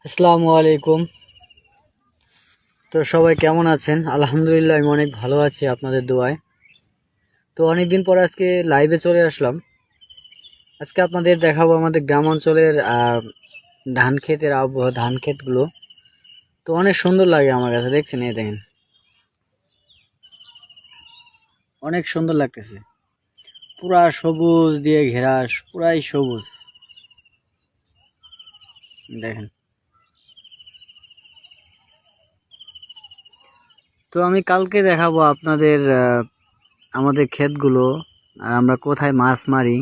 আসসালামু আলাইকুম। তো সবাই কেমন আছেন? আলহামদুলিল্লাহ আমি অনেক ভালো আছি আপনাদের দোয়ায়। তো অনেকদিন পরে আজকে লাইভে চলে আসলাম। আজকে আপনাদের দেখাবো আমাদের গ্রাম অঞ্চলের ধান ক্ষেতের আবহাওয়া, ধান ক্ষেতগুলো। তো অনেক সুন্দর লাগে আমার কাছে, দেখছেন? এই দেখেন, অনেক সুন্দর লাগতেছে। পুরা সবুজ দিয়ে ঘেরা, পুরাই সবুজ। দেখেন, তো আমি কালকে দেখাবো আপনাদের আমাদের ক্ষেতগুলো, আর আমরা কোথায় মাছ মারি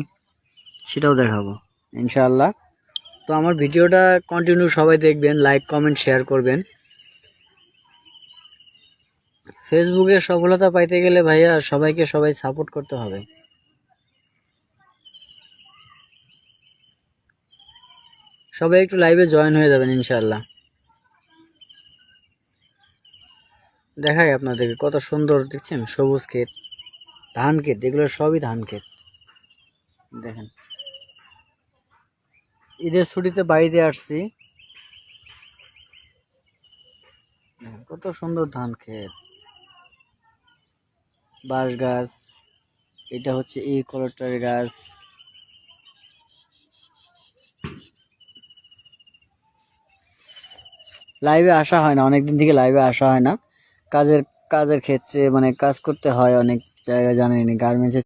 সেটাও দেখাবো ইনশাআল্লাহ। তো আমার ভিডিওটা কন্টিনিউ সবাই দেখবেন, লাইক কমেন্ট শেয়ার করবেন। ফেসবুকে সফলতা পাইতে গেলে ভাইয়া সবাইকে সবাই সাপোর্ট করতে হবে। সবাই একটু লাইভে জয়েন হয়ে যাবেন ইনশাআল্লাহ। দেখাই আপনাদেরকে কত সুন্দর, দেখছেন? সবুজ ক্ষেত, ধান ক্ষেত, এগুলো সবই ধান ক্ষেত। দেখেন, ঈদের ছুটিতে বাড়িতে আসছি, কত সুন্দর ধান ক্ষেত, বাঁশ গাছ, এটা হচ্ছে কলটার গাছ। লাইভে আসা হয় না, অনেকদিন থেকে লাইভে আসা হয় না। কাজের কাজের ক্ষেত্রে মানে কাজ করতে হয় অনেক জায়গায়, জানেন গার্মেন্টস